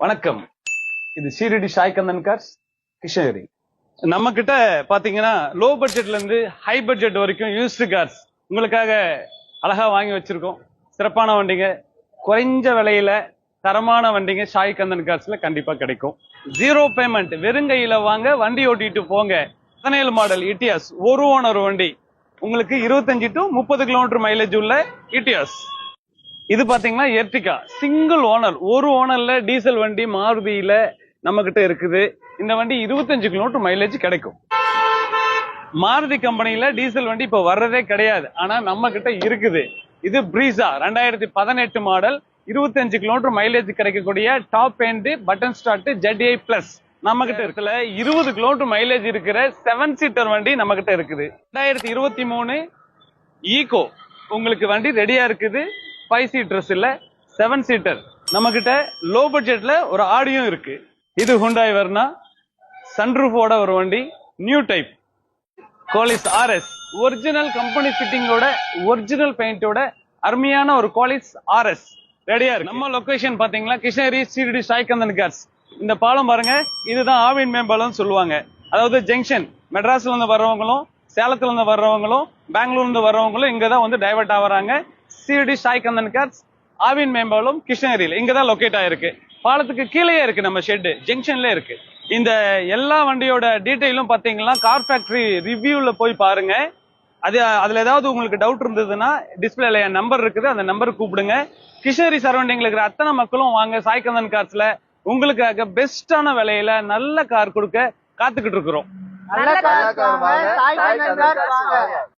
வணக்கம். இது சீரடி சாய் கந்தன் கார்ஸ் கிருஷ்ணகிரி. நம்ம கிட்ட பாத்தீங்கன்னா லோ பட்ஜெட்ல இருந்து ஹை பட்ஜெட் வரைக்கும் யூஸ்டு கார்ஸ் உங்களுக்காக அழகா வாங்கி வச்சிருக்கோம். சிறப்பான வண்டிங்க, குறைஞ்ச விலையில தரமான வண்டிங்க சாய் கந்தன் கார்ஸ்ல கண்டிப்பா கிடைக்கும். ஜீரோ பேமெண்ட், வெறுங்கையில வாங்க, வண்டி ஓட்டிட்டு போங்க. 17 மாடல் இட்டியாஸ் ஒரு ஓனர் வண்டி, உங்களுக்கு 25 to 30 கிலோமீட்டர் மைலேஜ் உள்ள இட்டியாஸ். இது பாத்தீங்கன்னா எர்டிகா சிங்கிள் ஓனர், ஒரு ஓனர்ல டீசல் வண்டி மாருதியில நம்ம கிட்ட இருக்குது. இந்த வண்டி 25 கிலோமீட்டர் மைலேஜ் கிடைக்கும். மாருதி கம்பெனில டீசல் வண்டி இப்ப வர்றதே கிடையாது, ஆனா நம்ம கிட்ட இருக்குது. இது பிரீசா 2018 மாடல், 25 கிலோமீட்டர் மைலேஜ் கிடைக்கக்கூடிய top end button start ZI plus நம்ம கிட்ட இருக்குல்ல. 20 கிலோமீட்டர் மைலேஜ் இருக்கிற 7 சீட்டர் வண்டி நம்ம கிட்ட இருக்குது. 2023 ஈகோ உங்களுக்கு வண்டி ரெடியா இருக்குது. 5 சீட்டர்ஸ் இல்ல, 7 சீட்டர் நம்ம கிட்ட. லோ பட்ஜெட்ல ஒரு ஆடியும் இருக்கு. இது ஹுண்டாய் வெர்னா சன்ரூஃபோட ஒரு வண்டி, new type. Qualis RS original company ஃபிட்டிங்கோட, ஒரிஜினல் பெயிண்டோட அருமையான ஒரு கோலிஸ் RS ரெடியா இருக்கு. நம்ம லொகேஷன் பாத்தீங்கன்னா கிருஷ்ணகிரி சீரடி சாய் கந்தன் கார்ஸ். இந்த பாலம் பாருங்க, இதுதான் ஆவின் மேம்பாலம் சொல்லுவாங்க. அதாவது ஜங்ஷன், மெட்ராஸ்ல இருந்து வர்றவங்களும், சேலத்துல இருந்து வர்றவங்களும், பெங்களூர்ல இருந்து வர்றவங்களும் இங்கதான் வந்து டைவர்ட் ஆகுறாங்க. சீரடி சாய் கந்தன் கார்ஸ் ஆவின் மேம்பாலம் கிருஷ்ணகிரியில் இங்கதான் லொகேட் ஆயிருக்கு. பாலத்துக்கு கீழே இருக்கு நம்ம ஷெட், ஜங்ஷன்ல இருக்கு. இந்த எல்லா வண்டியோட டீடைலும் பாத்தீங்கன்னா கார் ஃபேக்டரி ரிவ்யூல போய் பாருங்க. அதுல ஏதாவது உங்களுக்கு டவுட் இருந்ததுன்னா டிஸ்பிளேல என் நம்பர் இருக்குது, அந்த நம்பருக்கு கூப்பிடுங்க. கிருஷ்ணகிரி சரௌண்டிங்ல இருக்கிற அத்தனை மக்களும் வாங்க, சாய் கந்தன் கார்ஸ்ல உங்களுக்காக பெஸ்டான விலையில நல்ல கார் கொடுக்க காத்துக்கிட்டு இருக்கிறோம்.